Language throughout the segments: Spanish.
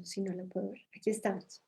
no, si no la puedo ver. Aquí estamos.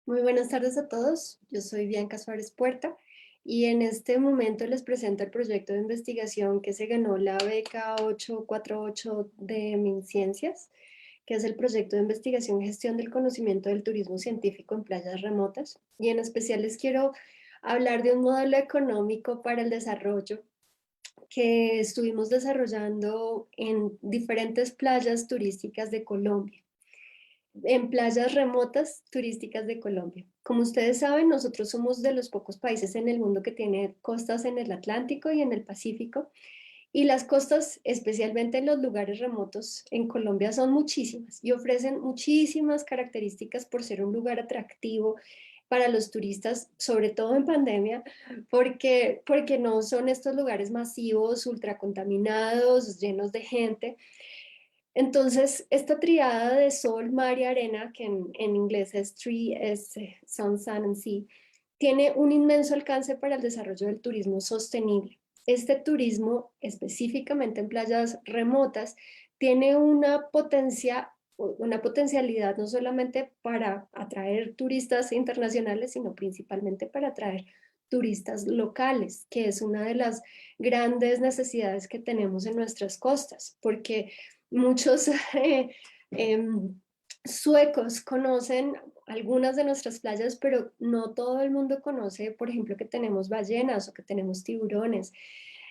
Muy buenas tardes a todos. Yo soy Bianca Suárez Puerta y en este momento les presento el proyecto de investigación que se ganó la beca 848 de MinCiencias, que es el proyecto de investigación y gestión del conocimiento del turismo científico en playas remotas. Y en especial les quiero hablar de un modelo económico para el desarrollo que estuvimos desarrollando en diferentes playas turísticas de Colombia, en playas remotas turísticas de Colombia. Como ustedes saben, nosotros somos de los pocos países en el mundo que tiene costas en el Atlántico y en el Pacífico, y las costas, especialmente en los lugares remotos en Colombia, son muchísimas y ofrecen muchísimas características por ser un lugar atractivo para los turistas, sobre todo en pandemia, porque no son estos lugares masivos, ultracontaminados, llenos de gente. Entonces, esta triada de sol, mar y arena, que en inglés es tree, es sun, sun and sea, tiene un inmenso alcance para el desarrollo del turismo sostenible. Este turismo, específicamente en playas remotas, tiene una potencialidad no solamente para atraer turistas internacionales, sino principalmente para atraer turistas locales, que es una de las grandes necesidades que tenemos en nuestras costas, porque muchos suecos conocen algunas de nuestras playas, pero no todo el mundo conoce, por ejemplo, que tenemos ballenas o que tenemos tiburones.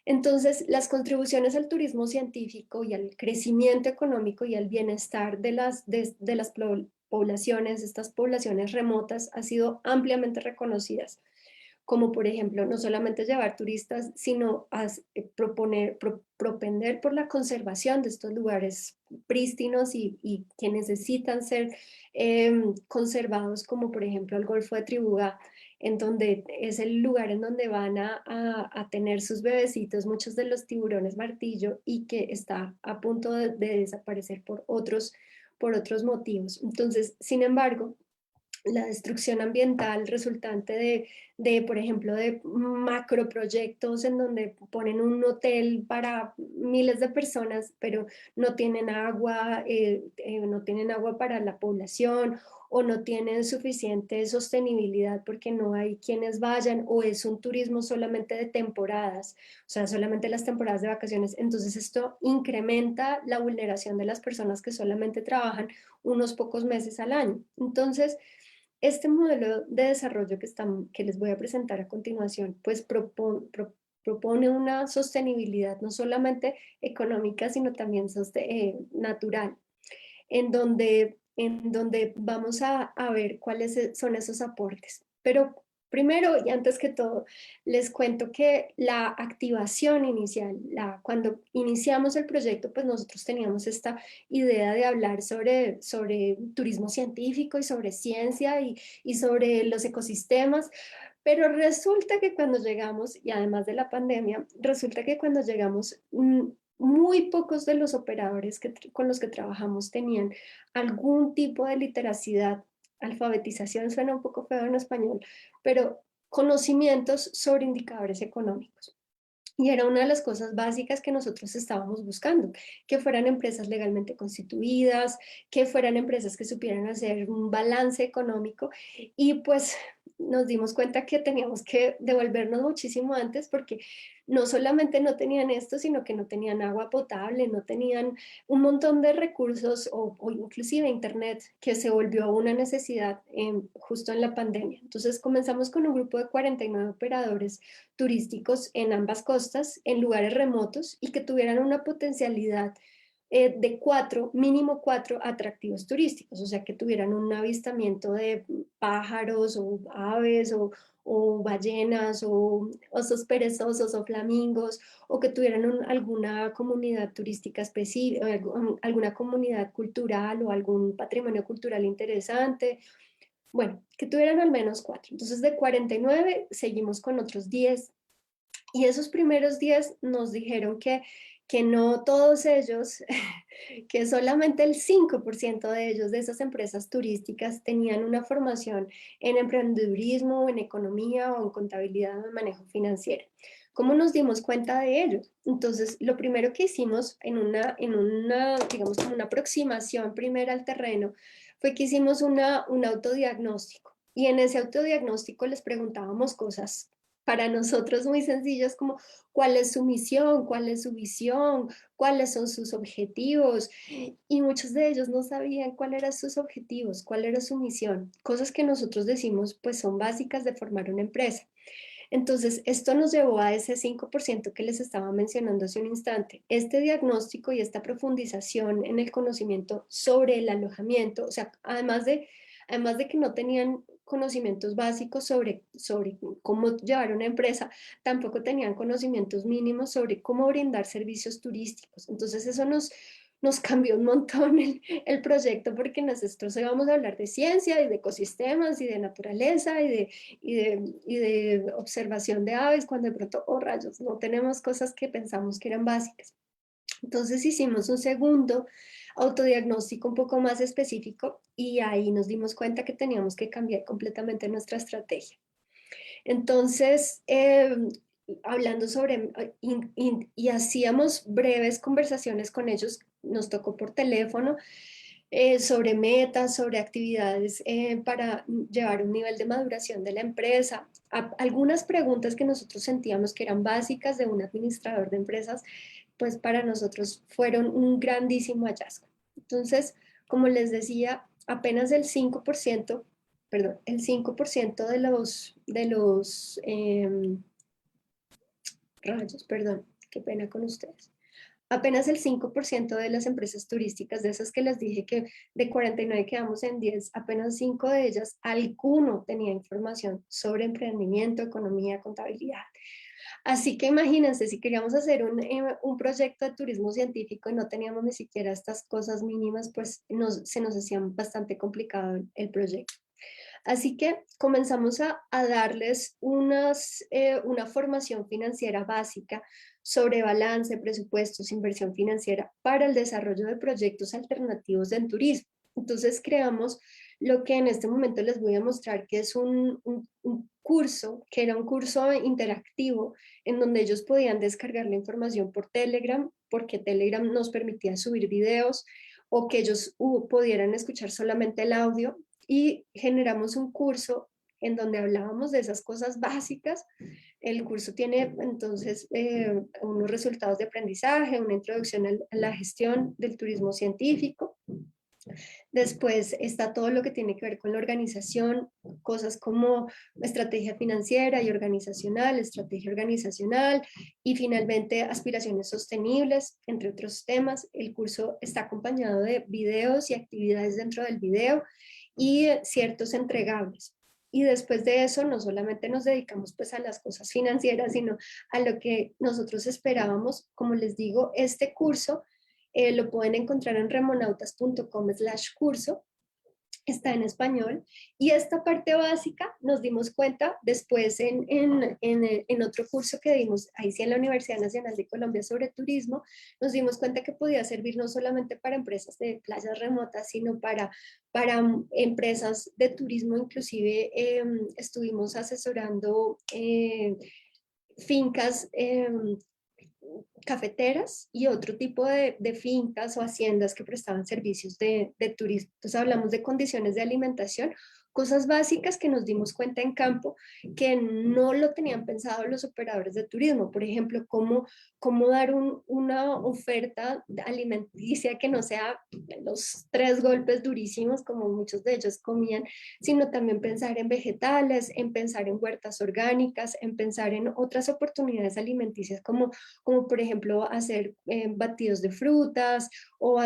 Entonces, las contribuciones al turismo científico y al crecimiento económico y al bienestar de las poblaciones, estas poblaciones remotas, han sido ampliamente reconocidas, como por ejemplo no solamente llevar turistas, sino propender por la conservación de estos lugares prístinos y que necesitan ser conservados, como por ejemplo el Golfo de Tribugá, en donde es el lugar en donde van a tener sus bebecitos muchos de los tiburones martillo y que está a punto de desaparecer por otros motivos. Entonces, sin embargo, la destrucción ambiental resultante por ejemplo, de macroproyectos en donde ponen un hotel para miles de personas, pero no tienen agua para la población o no tienen suficiente sostenibilidad porque no hay quienes vayan o es un turismo solamente de temporadas, o sea, solamente las temporadas de vacaciones. Entonces esto incrementa la vulneración de las personas que solamente trabajan unos pocos meses al año. Entonces, este modelo de desarrollo que les voy a presentar a continuación, pues propone una sostenibilidad no solamente económica, sino también natural, en donde vamos a ver cuáles son esos aportes. Pero primero y antes que todo, les cuento que la activación inicial, cuando iniciamos el proyecto, pues nosotros teníamos esta idea de hablar sobre turismo científico y sobre ciencia y sobre los ecosistemas, pero resulta que cuando llegamos, y además de la pandemia, resulta que cuando llegamos, muy pocos de los operadores con los que trabajamos tenían algún tipo de literacidad, alfabetización suena un poco feo en español, pero conocimientos sobre indicadores económicos. Y era una de las cosas básicas que nosotros estábamos buscando, que fueran empresas legalmente constituidas, que fueran empresas que supieran hacer un balance económico, y pues nos dimos cuenta que teníamos que devolvernos muchísimo antes porque no solamente no tenían esto, sino que no tenían agua potable, no tenían un montón de recursos o inclusive internet, que se volvió una necesidad justo en la pandemia. Entonces comenzamos con un grupo de 49 operadores turísticos en ambas costas, en lugares remotos y que tuvieran una potencialidad de mínimo cuatro atractivos turísticos, o sea, que tuvieran un avistamiento de pájaros o aves o ballenas o osos perezosos o flamingos, o que tuvieran alguna comunidad turística específica, alguna comunidad cultural o algún patrimonio cultural interesante. Bueno, que tuvieran al menos cuatro. Entonces, de 49 seguimos con otros 10, y esos primeros 10 nos dijeron que no todos ellos, que solamente el 5% de ellos, de esas empresas turísticas, tenían una formación en emprendedurismo, en economía o en contabilidad o en manejo financiero. ¿Cómo nos dimos cuenta de ello? Entonces, lo primero que hicimos digamos, como una aproximación primera al terreno, fue que hicimos un autodiagnóstico. Y en ese autodiagnóstico les preguntábamos cosas para nosotros muy sencillas como cuál es su misión, cuál es su visión, cuáles son sus objetivos. Y muchos de ellos no sabían cuáles eran sus objetivos, cuál era su misión. Cosas que nosotros decimos pues son básicas de formar una empresa. Entonces, esto nos llevó a ese 5% que les estaba mencionando hace un instante. Este diagnóstico y esta profundización en el conocimiento sobre el alojamiento, o sea, además de que no tenían conocimientos básicos sobre cómo llevar una empresa, tampoco tenían conocimientos mínimos sobre cómo brindar servicios turísticos. Entonces, eso nos cambió un montón el proyecto porque nosotros íbamos a hablar de ciencia y de ecosistemas y de naturaleza y de observación de aves, cuando de pronto, oh rayos, no tenemos cosas que pensamos que eran básicas. Entonces hicimos un segundo autodiagnóstico un poco más específico y ahí nos dimos cuenta que teníamos que cambiar completamente nuestra estrategia. Entonces, hablando sobre, y hacíamos breves conversaciones con ellos, nos tocó por teléfono, sobre metas, sobre actividades para llevar un nivel de maduración de la empresa. Algunas preguntas que nosotros sentíamos que eran básicas de un administrador de empresas, pues para nosotros fueron un grandísimo hallazgo. Entonces, como les decía, apenas el 5%, perdón, el 5% rayos, perdón, qué pena con ustedes. Apenas el 5% de las empresas turísticas, de esas que les dije que de 49 quedamos en 10, apenas 5 de ellas, alguno tenía información sobre emprendimiento, economía, contabilidad. Así que imagínense, si queríamos hacer un proyecto de turismo científico y no teníamos ni siquiera estas cosas mínimas, pues se nos hacía bastante complicado el proyecto. Así que comenzamos a darles una formación financiera básica sobre balance, presupuestos, inversión financiera para el desarrollo de proyectos alternativos en turismo. Entonces creamos lo que en este momento les voy a mostrar, que es un curso, que era un curso interactivo en donde ellos podían descargar la información por Telegram, porque Telegram nos permitía subir videos o que ellos pudieran escuchar solamente el audio, y generamos un curso en donde hablábamos de esas cosas básicas. El curso tiene entonces unos resultados de aprendizaje, una introducción a la gestión del turismo científico. Después está todo lo que tiene que ver con la organización, cosas como estrategia financiera y organizacional, estrategia organizacional y finalmente aspiraciones sostenibles, entre otros temas. El curso está acompañado de videos y actividades dentro del video y ciertos entregables. Y después de eso, no solamente nos dedicamos pues a las cosas financieras, sino a lo que nosotros esperábamos. Como les digo, este curso lo pueden encontrar en remonautas.com/curso, está en español, y esta parte básica nos dimos cuenta después en otro curso que dimos, ahí sí en la Universidad Nacional de Colombia sobre turismo, nos dimos cuenta que podía servir no solamente para empresas de playas remotas, sino para empresas de turismo, inclusive estuvimos asesorando fincas cafeteras y otro tipo de fincas o haciendas que prestaban servicios de turismo. Entonces hablamos de condiciones de alimentación, cosas básicas que nos dimos cuenta en campo que no lo tenían pensado los operadores de turismo. Por ejemplo, cómo dar una oferta alimenticia que no sea los 3 golpes durísimos como muchos de ellos comían, sino también pensar en vegetales, en pensar en huertas orgánicas, en pensar en otras oportunidades alimenticias como por ejemplo hacer batidos de frutas o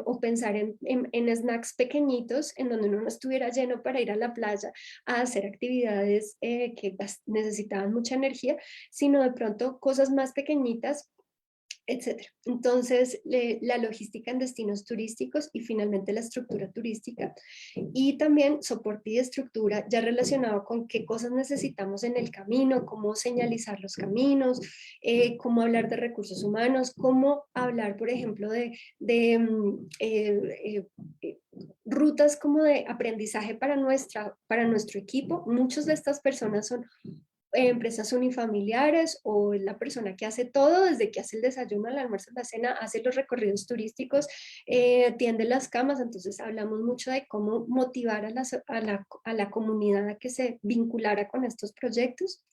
o pensar en snacks pequeñitos en donde uno no estuviera lleno para ir a la playa a hacer actividades que necesitaban mucha energía, sino de pronto cosas más pequeñitas, etcétera. Entonces, la logística en destinos turísticos y finalmente la estructura turística y también soporte y estructura ya relacionado con qué cosas necesitamos en el camino, cómo señalizar los caminos, cómo hablar de recursos humanos, cómo hablar, por ejemplo, de rutas como de aprendizaje para nuestro equipo. Muchas de estas personas son empresas unifamiliares o la persona que hace todo, desde que hace el desayuno, el almuerzo, la cena, hace los recorridos turísticos, tiende las camas. Entonces hablamos mucho de cómo motivar a la comunidad a que se vinculara con estos proyectos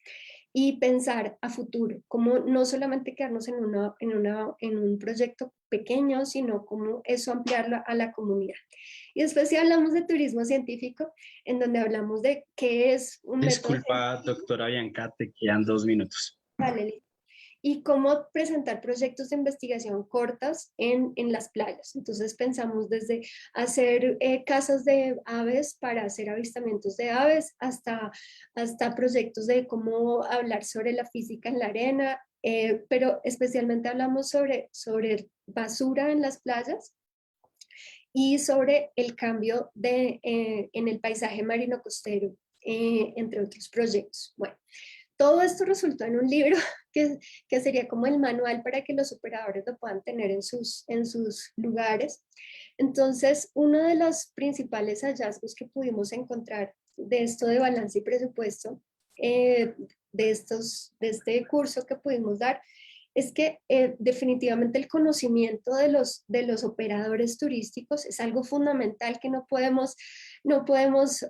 y pensar a futuro, cómo no solamente quedarnos en un proyecto pequeño, sino cómo eso ampliarlo a la comunidad. Y después si hablamos de turismo científico, en donde hablamos de qué es un método Disculpa, científico. doctora Bianca, te quedan 2 minutos. Vale, y cómo presentar proyectos de investigación cortas en las playas. Entonces pensamos desde hacer casas de aves para hacer avistamientos de aves hasta proyectos de cómo hablar sobre la física en la arena, pero especialmente hablamos sobre basura en las playas y sobre el cambio en el paisaje marino costero, entre otros proyectos. Bueno, todo esto resultó en un libro que sería como el manual para que los operadores lo puedan tener en sus lugares. Entonces, uno de los principales hallazgos que pudimos encontrar de esto de balance y presupuesto, de este curso que pudimos dar, es que definitivamente el conocimiento de los operadores turísticos es algo fundamental que no podemos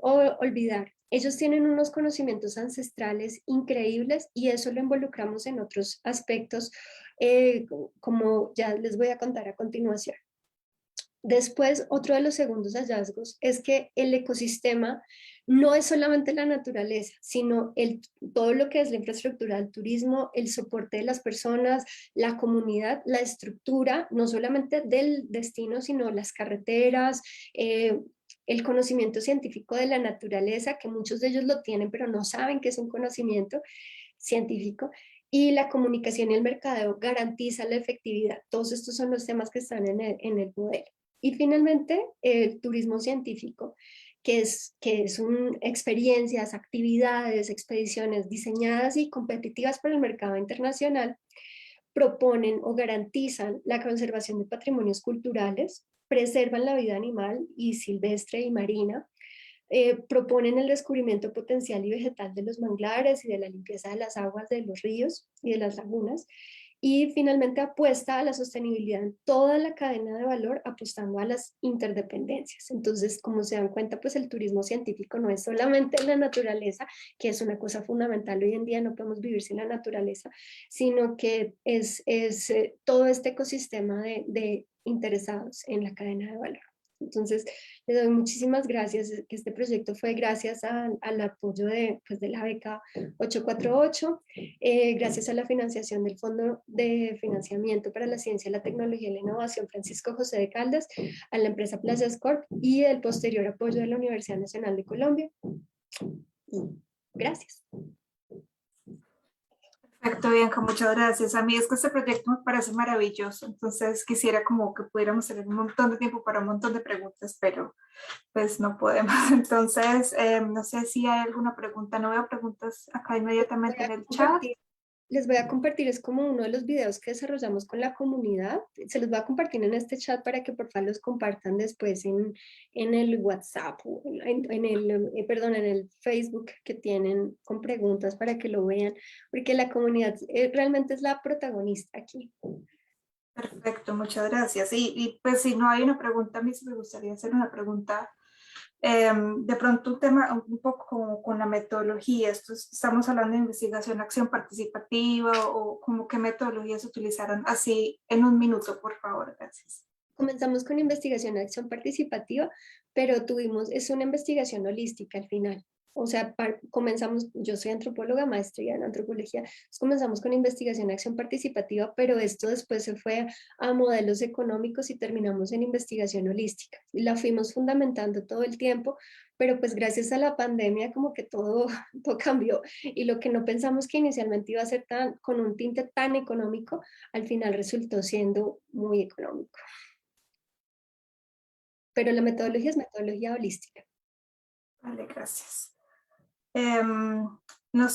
olvidar. Ellos tienen unos conocimientos ancestrales increíbles y eso lo involucramos en otros aspectos, como ya les voy a contar a continuación. Después, otro de los segundos hallazgos es que el ecosistema no es solamente la naturaleza, sino todo lo que es la infraestructura del turismo, el soporte de las personas, la comunidad, la estructura, no solamente del destino, sino las carreteras, el conocimiento científico de la naturaleza, que muchos de ellos lo tienen, pero no saben que es un conocimiento científico, y la comunicación y el mercadeo garantiza la efectividad. Todos estos son los temas que están en el modelo. Y finalmente, el turismo científico, que es experiencias, actividades, expediciones diseñadas y competitivas para el mercado internacional, proponen o garantizan la conservación de patrimonios culturales, preservan la vida animal y silvestre y marina, proponen el descubrimiento potencial y vegetal de los manglares y de la limpieza de las aguas de los ríos y de las lagunas, y finalmente apuesta a la sostenibilidad en toda la cadena de valor, apostando a las interdependencias. Entonces, como se dan cuenta, pues el turismo científico no es solamente la naturaleza, que es una cosa fundamental hoy en día, no podemos vivir sin la naturaleza, sino que es todo este ecosistema de interesados en la cadena de valor. Entonces, le doy muchísimas gracias, que este proyecto fue gracias al apoyo pues, de la beca 848, gracias a la financiación del Fondo de Financiamiento para la Ciencia, la Tecnología y la Innovación Francisco José de Caldas, a la empresa Playas Corp y el posterior apoyo de la Universidad Nacional de Colombia. Gracias. Perfecto, Bianca, muchas gracias. A mí es que este proyecto me parece maravilloso, entonces quisiera como que pudiéramos tener un montón de tiempo para un montón de preguntas, pero pues no podemos. Entonces, no sé si hay alguna pregunta, no veo preguntas acá Voy inmediatamente a en el chat. compartir Les voy a compartir, es como uno de los videos que desarrollamos con la comunidad. Se los voy a compartir en este chat para que por favor los compartan después en el WhatsApp, o perdón, en el Facebook que tienen con preguntas para que lo vean, porque la comunidad realmente es la protagonista aquí. Perfecto, muchas gracias. Y pues si no hay una pregunta, a mí sí me gustaría hacer una pregunta. De pronto un tema un poco como con la metodología, estamos hablando de investigación, acción participativa o como qué metodologías utilizaron, así en un minuto, por favor, gracias. Comenzamos con investigación de acción participativa, pero es una investigación holística al final. O sea, comenzamos, yo soy antropóloga, maestría en antropología, comenzamos con investigación de acción participativa, pero esto después se fue a modelos económicos y terminamos en investigación holística. Y la fuimos fundamentando todo el tiempo, pero pues gracias a la pandemia como que todo, todo cambió y lo que no pensamos que inicialmente iba a ser con un tinte tan económico, al final resultó siendo muy económico, pero la metodología es metodología holística. Vale, gracias.